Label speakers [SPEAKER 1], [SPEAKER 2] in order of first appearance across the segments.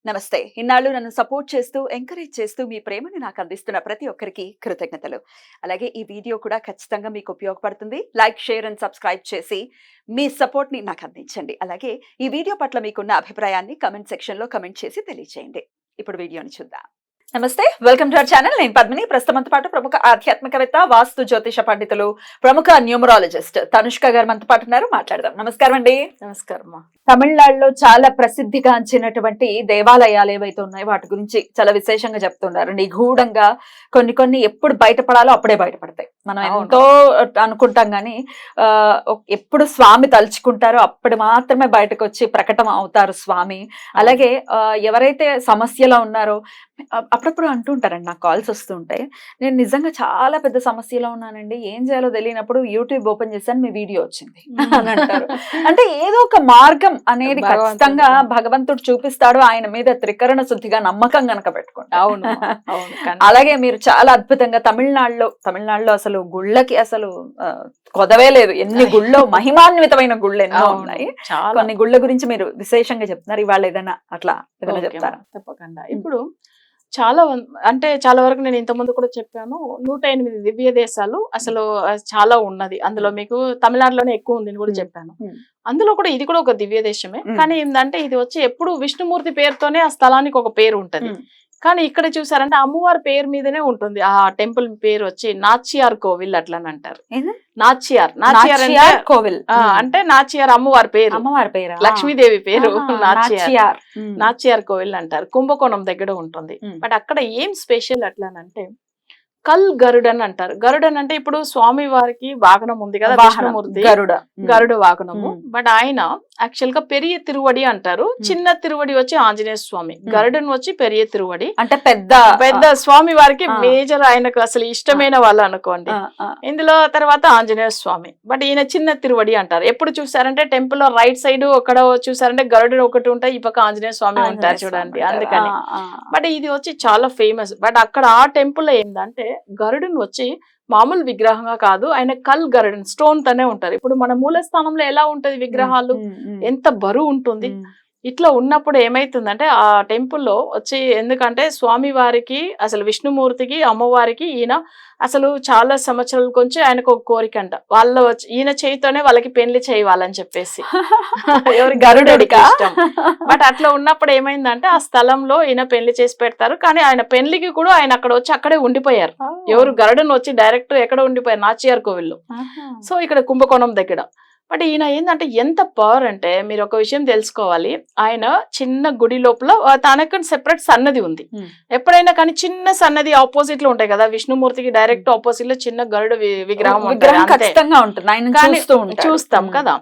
[SPEAKER 1] నమస్తే. ఇన్నాళ్ళు నన్ను సపోర్ట్ చేస్తూ, ఎంకరేజ్ చేస్తూ మీ ప్రేమని నాకు అందిస్తున్న ప్రతి ఒక్కరికి కృతజ్ఞతలు. అలాగే ఈ వీడియో కూడా ఖచ్చితంగా మీకు ఉపయోగపడుతుంది. లైక్, షేర్ అండ్ సబ్స్క్రైబ్ చేసి మీ సపోర్ట్‌ని నాకు అందించండి. అలాగే ఈ వీడియో పట్ల మీకున్న అభిప్రాయాన్ని కామెంట్ సెక్షన్‌లో కామెంట్ చేసి తెలియజేయండి. ఇప్పుడు వీడియోని చూద్దాం. నమస్తే, వెల్కమ్ టు అవర్ ఛానల్. నేను పద్మిని. ప్రస్తుతంతో పాటు ప్రముఖ ఆధ్యాత్మికవేత్త, వాస్తు జ్యోతిష పండితులు, ప్రముఖ న్యూమరాలజిస్ట్ తనుష్క గారు మనతో పాటు ఉన్నారు. మాట్లాడదాం. నమస్కారం అండి.
[SPEAKER 2] నమస్కారం.
[SPEAKER 1] తమిళనాడులో చాలా ప్రసిద్ధిగాంచినటువంటి దేవాలయాలు ఏవైతే ఉన్నాయో వాటి గురించి చాలా విశేషంగా చెప్తున్నారు. నిగూఢంగా కొన్ని ఎప్పుడు బయటపడాలో అప్పుడే బయటపడతాయి. మనం ఎంతో అనుకుంటాం గానీ ఎప్పుడు స్వామి తలుచుకుంటారో అప్పుడు మాత్రమే బయటకు వచ్చి ప్రకటన అవుతారు స్వామి. అలాగే ఎవరైతే సమస్యలో ఉన్నారో అప్పుడప్పుడు అంటూ ఉంటారండి, నాకు కాల్స్ వస్తూ ఉంటాయి, నేను నిజంగా చాలా పెద్ద సమస్యలో ఉన్నానండి, ఏం చేయాలో తెలియనప్పుడు యూట్యూబ్ ఓపెన్ చేశాను, మీ వీడియో వచ్చింది అని అంటారు. అంటే ఏదో ఒక మార్గం అనేది ఖచ్చితంగా భగవంతుడు చూపిస్తాడు. ఆయన మీద త్రికరణ శుద్ధిగా నమ్మకం గనక పెట్టుకుంటా.
[SPEAKER 2] అవును.
[SPEAKER 1] అలాగే మీరు చాలా అద్భుతంగా తమిళనాడులో అసలు గుళ్ళకి అసలు కొదవే లేదు. ఎన్ని గుళ్ళో మహిమాన్వితమైన గుళ్ళు ఎన్నో ఉన్నాయి. కొన్ని గుళ్ళ గురించి మీరు విశేషంగా చెప్తున్నారు. ఇవాళ ఏదైనా చెప్తారా?
[SPEAKER 2] తప్పకుండా. ఇప్పుడు చాలా వరకు నేను ఇంతకుముందు కూడా చెప్పాను, 108 దివ్య దేశాలు అసలు చాలా ఉన్నది. అందులో మీకు తమిళనాడులోనే ఎక్కువ ఉంది కూడా చెప్పాను. అందులో కూడా ఇది కూడా ఒక దివ్య దేశమే. కానీ ఏంటంటే ఇది వచ్చి ఎప్పుడు విష్ణుమూర్తి పేరుతోనే ఆ స్థలానికి ఒక పేరు ఉంటది. కానీ ఇక్కడ చూసారంటే అమ్మవారి పేరు మీదనే ఉంటుంది. ఆ టెంపుల్ పేరు వచ్చి నాచియార్ కోవిల్ అట్లా అని అంటారు. నాచియార్
[SPEAKER 1] కోవిల్
[SPEAKER 2] అంటే నాచియార్ అమ్మవారి పేరు, లక్ష్మీదేవి పేరు. నాచియార్ కోవిల్ అంటారు. కుంభకోణం దగ్గర ఉంటుంది. బట్ అక్కడ ఏం స్పెషల్ అట్లానంటే కల్ గరుడన్ అంటారు. గరుడన్ అంటే ఇప్పుడు స్వామి వారికి వాహనం ఉంది కదా, విష్ణుమూర్తి గరుడ వాహనము. బట్ ఆయన యాక్చువల్ గా పెరియ తిరువడి అంటారు. చిన్న తిరువడి వచ్చి ఆంజనేయ స్వామి, గరుడన్ వచ్చి పెరియ తిరువడి.
[SPEAKER 1] అంటే పెద్ద
[SPEAKER 2] స్వామి వారికి మేజర్, ఆయనకు అసలు ఇష్టమైన వాళ్ళు అనుకోండి. ఇందులో తర్వాత ఆంజనేయ స్వామి. బట్ ఈయన చిన్న తిరువడి అంటారు. ఎప్పుడు చూసారంటే టెంపుల్ లో రైట్ సైడ్ అక్కడ చూసారంటే గరుడు ఒకటి ఉంటాయి, ఈ పక్క ఆంజనేయ స్వామి ఉంటారు చూడండి. అందుకని బట్ ఇది వచ్చి చాలా ఫేమస్. బట్ అక్కడ ఆ టెంపుల్ లో ఏంటంటే గరుడుని వచ్చి మామూలు విగ్రహంగా కాదు, ఆయన కల్ గరుడన్ స్టోన్ తోనే ఉంటారు. ఇప్పుడు మన మూల స్థానంలో ఎలా ఉంటది విగ్రహాలు, ఎంత బరువు ఉంటుంది. ఇట్లా ఉన్నప్పుడు ఏమైతుందంటే ఆ టెంపుల్లో వచ్చి, ఎందుకంటే స్వామి వారికి అసలు విష్ణుమూర్తికి అమ్మవారికి ఈయన అసలు చాలా సంవత్సరాల కొంచెం ఆయనకు ఒక కోరిక అంట, వాళ్ళు వచ్చి ఈయన చేయితోనే వాళ్ళకి పెళ్లి చేయాలని చెప్పేసి ఎవరి గరుడికి ఇష్టం. బట్ అట్లా ఉన్నప్పుడు ఏమైందంటే ఆ స్థలంలో ఈయన పెళ్లి చేసి పెడతారు. కానీ ఆయన పెళ్లికి కూడా ఆయన అక్కడ వచ్చి అక్కడే ఉండిపోయారు. ఎవరు గరుడన్ వచ్చి డైరెక్ట్ ఎక్కడ ఉండిపోయారు, నాచియార్ కోవిల్లో. సో ఇక్కడ కుంభకోణం దగ్గర. బట్ ఈయన ఏంటంటే ఎంత పవర్ అంటే మీరు ఒక విషయం తెలుసుకోవాలి. ఆయన చిన్న గుడి లోపల తనకు సెపరేట్ సన్నది ఉంది. ఎప్పుడైనా కానీ చిన్న సన్నది ఆపోజిట్ లో ఉంటాయి కదా, విష్ణుమూర్తికి డైరెక్ట్ ఆపోజిట్ లో చిన్న గరుడ విగ్రహం చూస్తాం కదా.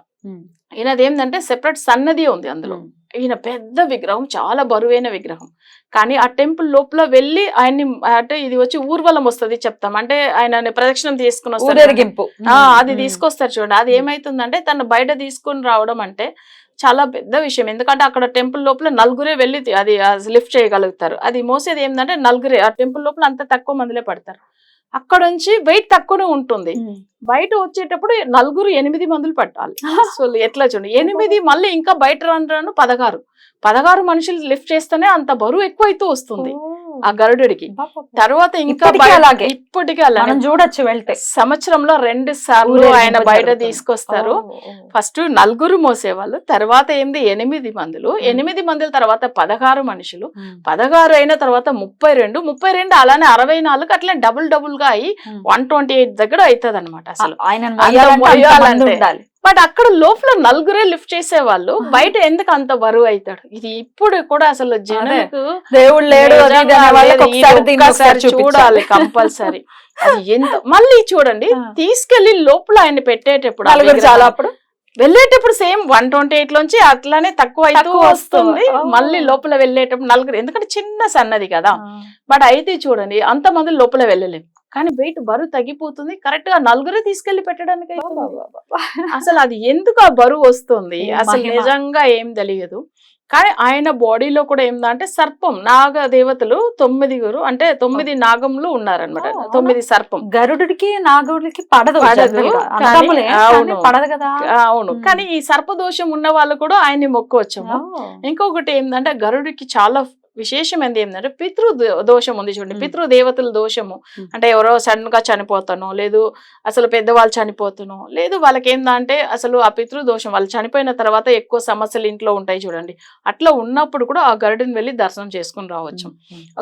[SPEAKER 2] ఈయనది ఏంటంటే సెపరేట్ సన్నది ఉంది అందులో. ఈయన పెద్ద విగ్రహం, చాలా బరువైన విగ్రహం. కానీ ఆ టెంపుల్ లోపల వెళ్ళి ఆయన్ని, అంటే ఇది వచ్చి ఊర్వలం వస్తుంది చెప్తాం, అంటే ఆయన ప్రదక్షిణం తీసుకుని వస్తారు, అది తీసుకొస్తారు చూడండి. అది ఏమైతుందంటే తను బయట తీసుకుని రావడం అంటే చాలా పెద్ద విషయం. ఎందుకంటే అక్కడ టెంపుల్ లోపల నలుగురే వెళ్ళి అది లిఫ్ట్ చేయగలుగుతారు. అది మోసేది ఏంటంటే నలుగురే. ఆ టెంపుల్ లోపల అంత తక్కువ మందిలే పడతారు. అక్కడ నుంచి వెయిట్ తక్కువనే ఉంటుంది. బయట వచ్చేటప్పుడు 8 మందులు పట్టాలి. సో ఎట్లా చూడండి, 8 మళ్ళీ ఇంకా బయట రాను 16 మనుషులు లిఫ్ట్ చేస్తేనే అంత బరువు ఎక్కువైతూ వస్తుంది ఆ గరుడికి. తర్వాత ఇంకా ఇప్పటికీ అలాగే
[SPEAKER 1] చూడొచ్చు. వెళ్తే
[SPEAKER 2] సంవత్సరంలో 2 సార్లు ఆయన బయట తీసుకొస్తారు. ఫస్ట్ 4 మోసేవాళ్ళు, తర్వాత 8 మందులు, 8 మందుల తర్వాత 16 మనుషులు, 16 అయిన తర్వాత 32 అలానే 64, అట్లా డబుల్ గా అయ్యి 128 దగ్గర అవుతుంది అనమాట. అసలు బట్ అక్కడ లోపల 4 లిఫ్ట్ చేసేవాళ్ళు, బయట ఎందుకు అంత బరువు అవుతాడు? ఇది ఇప్పుడు కూడా అసలు జనాలకు చూడాలి కంపల్సరీ. అది ఎంత మళ్ళీ చూడండి, తీసుకెళ్లి లోపల ఆయన పెట్టేటప్పుడు చాలా అప్పుడు వెళ్ళేటప్పుడు సేమ్ 128 లోంచి అట్లానే తక్కువ అవుతూ వస్తుంది. మళ్ళీ లోపల వెళ్ళేటప్పుడు 4, ఎందుకంటే చిన్న సన్నది కదా. బట్ అయితే చూడండి, అంత మంది లోపల వెళ్ళలేము. కానీ వెయిట్ బరువు తగ్గిపోతుంది. కరెక్ట్ గా 4 తీసుకెళ్లి పెట్టడానికి అసలు అది ఎందుకు ఆ బరువు వస్తుంది అసలు నిజంగా ఏం తెలియదు. కానీ ఆయన బాడీలో కూడా ఏందంటే సర్పం నాగ దేవతలు 9 అంటే 9 నాగములు ఉన్నారనమాట.
[SPEAKER 1] ఓ, అవునా?
[SPEAKER 2] 9 సర్పం.
[SPEAKER 1] గరుడుకి నాగుడికి పడదు
[SPEAKER 2] పడదు.
[SPEAKER 1] general గా.
[SPEAKER 2] కానీ-
[SPEAKER 1] అన్నదమ్ములే, కానీ
[SPEAKER 2] అవును.
[SPEAKER 1] పడదు కదా.
[SPEAKER 2] అవును. కానీ ఈ సర్పదోషం ఉన్న వాళ్ళు కూడా ఆయన్ని మొక్కోవచ్చము.
[SPEAKER 1] ఓ.
[SPEAKER 2] ఇంకొకటి ఏంటంటే గరుడికి చాలా విశేషమైనది ఏంటంటే దోషం ఉంది చూడండి. పితృదేవతల దోషము అంటే ఎవరో సడన్ గా చనిపోతానో, లేదు అసలు పెద్దవాళ్ళు చనిపోతానో, లేదు వాళ్ళకి ఏందంటే అసలు ఆ పితృదోషం వాళ్ళు చనిపోయిన తర్వాత ఎక్కువ సమస్యలు ఇంట్లో ఉంటాయి చూడండి. అట్లా ఉన్నప్పుడు కూడా ఆ గరుడిని వెళ్ళి దర్శనం చేసుకుని రావచ్చు.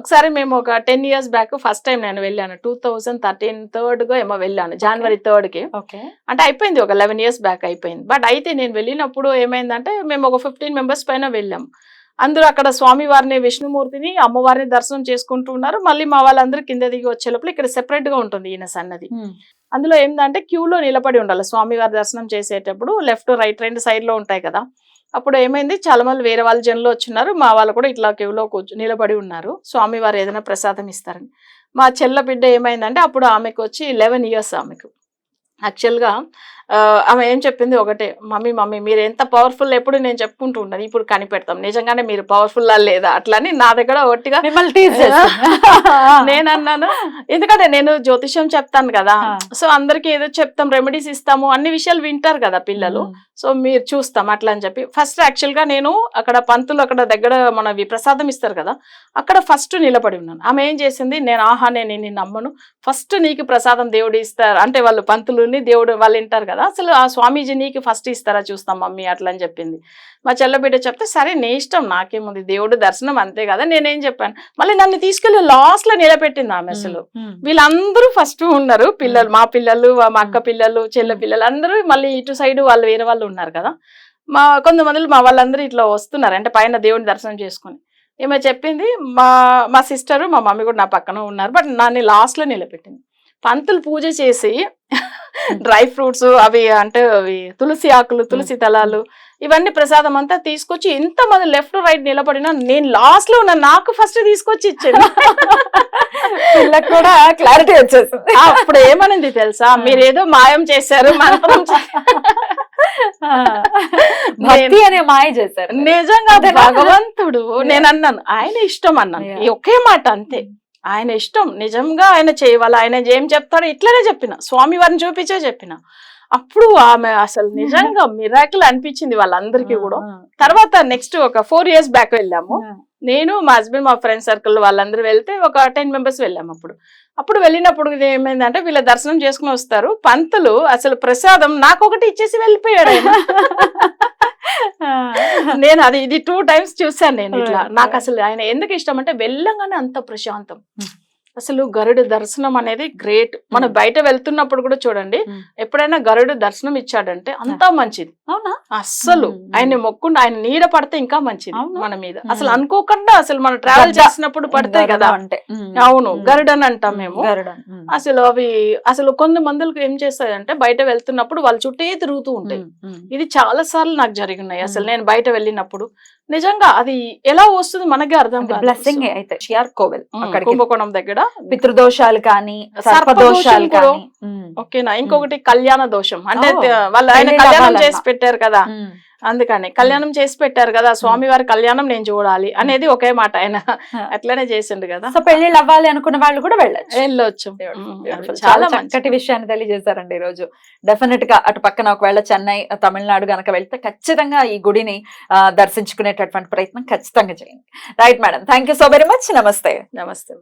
[SPEAKER 2] ఒకసారి మేము ఒక 10 years బ్యాక్ ఫస్ట్ టైం నేను వెళ్ళాను. 2013 3rd గా ఏమో వెళ్ళాను, January 3rd కి.
[SPEAKER 1] ఓకే.
[SPEAKER 2] అంటే అయిపోయింది, ఒక 11 years బ్యాక్ అయిపోయింది. బట్ అయితే నేను వెళ్ళినప్పుడు ఏమైందంటే మేము ఒక 15 members పైన వెళ్ళాం. అందరూ అక్కడ స్వామివారిని, విష్ణుమూర్తిని, అమ్మవారిని దర్శనం చేసుకుంటూ ఉన్నారు. మళ్ళీ మా వాళ్ళందరూ కింద దిగి వచ్చే లోపల ఇక్కడ సెపరేట్ గా ఉంటుంది ఈయన సన్నది. అందులో ఏంటంటే క్యూలో నిలబడి ఉండాలి స్వామివారి దర్శనం చేసేటప్పుడు. లెఫ్ట్ రైట్ 2 side లో ఉంటాయి కదా. అప్పుడు ఏమైంది, చాలా మంది వేరే వాళ్ళ జన్లో వచ్చినారు. మా వాళ్ళు కూడా ఇట్లా క్యూలో నిలబడి ఉన్నారు, స్వామివారు ఏదైనా ప్రసాదం ఇస్తారని. మా చెల్ల బిడ్డ ఏమైందంటే అప్పుడు ఆమెకు వచ్చి 11 years ఆమెకు. యాక్చువల్గా ఆమె ఏం చెప్పింది ఒకటే, మమ్మీ మీరు ఎంత పవర్ఫుల్, ఎప్పుడు నేను చెప్పుకుంటూ ఉంటాను, ఇప్పుడు కనిపెడతాం నిజంగానే మీరు పవర్ఫుల్ లేదా అట్లని నా దగ్గర ఒట్టిగా
[SPEAKER 1] మిమ్మల్ని tease చేస్తుంది.
[SPEAKER 2] నేను అన్నాను, ఎందుకంటే నేను జ్యోతిష్యం చెప్తాను కదా. సో అందరికి ఏదో చెప్తాం, రెమెడీస్ ఇస్తాము, అన్ని విషయాలు వింటారు కదా పిల్లలు. సో మీరు చూస్తాం అట్లా అని చెప్పి ఫస్ట్ యాక్చువల్గా నేను అక్కడ పంతులు అక్కడ దగ్గర మన ప్రసాదం ఇస్తారు కదా, అక్కడ ఫస్ట్ నిలబడి ఉన్నాను. ఆమె ఏం చేసింది, నేను నిన్ను నమ్మను, ఫస్ట్ నీకు ప్రసాదం దేవుడు ఇస్తారు అంటే వాళ్ళు పంతులుని దేవుడు వాళ్ళు వింటారు కదా, అసలు ఆ స్వామీజీ నీకు ఫస్ట్ ఇస్తారా చూస్తాం మమ్మీ అట్లా అని చెప్పింది. మా చెల్లబిడ్డ చెప్తే సరే నీ ఇష్టం, నాకేముంది, దేవుడు దర్శనం అంతే కదా. నేనేం చెప్పాను, మళ్ళీ నన్ను తీసుకెళ్లి లాస్ట్ లో నిలబెట్టింది ఆమె. అసలు వీళ్ళందరూ ఫస్ట్ ఉన్నారు పిల్లలు, మా పిల్లలు, మా అక్క పిల్లలు, చెల్ల పిల్లలు అందరూ, మళ్ళీ ఇటు సైడ్ వాళ్ళు వేరే వాళ్ళు ఉన్నారు కదా. కొంతమంది మా వాళ్ళందరూ ఇట్లా వస్తున్నారు అంటే పైన దేవుని దర్శనం చేసుకుని. ఏమో చెప్పింది, మా సిస్టరు మా మమ్మీ కూడా నా పక్కన ఉన్నారు, బట్ నన్ను లాస్ట్ లో నిలబెట్టింది. పంతులు పూజ చేసి డ్రై ఫ్రూట్స్ అవి అంటే అవి తులసి ఆకులు, తులసి దళాలు, ఇవన్నీ ప్రసాదం అంతా తీసుకొచ్చి ఇంతమంది లెఫ్ట్ రైట్ నిలబడినా నేను లాస్ట్ లో ఉన్నా, నాకు ఫస్ట్ తీసుకొచ్చి ఇచ్చాను.
[SPEAKER 1] పిల్లకి కూడా క్లారిటీ వచ్చేసింది.
[SPEAKER 2] అప్పుడు ఏమనింది తెలుసా, మీరేదో మాయం చేశారు, మంత్రం
[SPEAKER 1] భక్తి అనే మాయ చేశారు.
[SPEAKER 2] నిజంగా భగవంతుడు, నేను అన్నాను ఆయన ఇష్టం అన్నాను, ఈ ఒకే మాట అంతే, ఆయన ఇష్టం, నిజంగా ఆయన చేయవాలి, ఆయన ఏం చెప్తాడో ఇట్లనే చెప్పిన, స్వామి వారిని చూపించే చెప్పిన. అప్పుడు ఆమె అసలు నిజంగా మిరాకిల్ అనిపించింది వాళ్ళందరికీ కూడా. తర్వాత నెక్స్ట్ ఒక 4 years బ్యాక్ వెళ్ళాము, నేను మా హస్బెండ్ మా ఫ్రెండ్ సర్కిల్ వాళ్ళందరూ వెళ్తే ఒక 10 members వెళ్ళాము. అప్పుడు వెళ్ళినప్పుడు ఇది ఏమైందంటే వీళ్ళ దర్శనం చేసుకుని వస్తారు, పంతులు అసలు ప్రసాదం నాకు ఒకటి ఇచ్చేసి వెళ్ళిపోయాడు ఆయన. నేను అది ఇది 2 times చూసాను నేను ఇట్లా. నాకు అసలు ఆయన ఎందుకు ఇష్టం అంటే వెళ్ళంగానే అంత ప్రశాంతం. అసలు గరుడు దర్శనం అనేది గ్రేట్. మనం బయట వెళ్తున్నప్పుడు కూడా చూడండి, ఎప్పుడైనా గరుడు దర్శనం ఇచ్చాడంటే అంతా మంచిది.
[SPEAKER 1] అవునా?
[SPEAKER 2] అస్సలు ఆయన మొక్కుండా ఆయన నీడ పడితే ఇంకా మంచిది మన మీద. అసలు అనుకోకుండా అసలు మనం ట్రావెల్ చేసినప్పుడు పడతాయి కదా అంటే, అవును గరుడని అంటాం మేము. అసలు అవి అసలు కొన్ని మందులకు ఏం చేస్తాయంటే బయట వెళ్తున్నప్పుడు వాళ్ళ చుట్టే తిరుగుతూ ఉంటాయి. ఇది చాలా సార్లు నాకు జరిగినాయి. అసలు నేను బయట వెళ్ళినప్పుడు నిజంగా అది ఎలా వస్తుంది మనకే అర్థం కాదు.
[SPEAKER 1] బ్లెస్సింగ్ అయితే షియార్ కోవెల్
[SPEAKER 2] కుంభకోణం దగ్గర
[SPEAKER 1] పితృదోషాలు కానీ సర్పదోషాలు కానీ.
[SPEAKER 2] ఓకేనా? ఇంకొకటి కళ్యాణ దోషం అంటే వాళ్ళు ఆయన కళ్యాణం చేసి పెట్టారు కదా, అందుకని కళ్యాణం చేసి పెట్టారు కదా, స్వామివారి కళ్యాణం నేను చూడాలి అనేది ఒకే మాట, ఆయన అట్లనే చేసిండు కదా.
[SPEAKER 1] సో పెళ్లిళ్ళు అవ్వాలి అనుకున్న వాళ్ళు కూడా వెళ్ళొచ్చు. చాలా చక్కటి విషయాన్ని తెలియజేశారండి ఈ రోజు. డెఫినెట్ గా అటు పక్కన ఒకవేళ చెన్నై, తమిళనాడు గనక వెళ్తే ఖచ్చితంగా ఈ గుడిని దర్శించుకునేటటువంటి ప్రయత్నం ఖచ్చితంగా చేయండి. Right madam, thank you so very much. నమస్తే.
[SPEAKER 2] నమస్తే.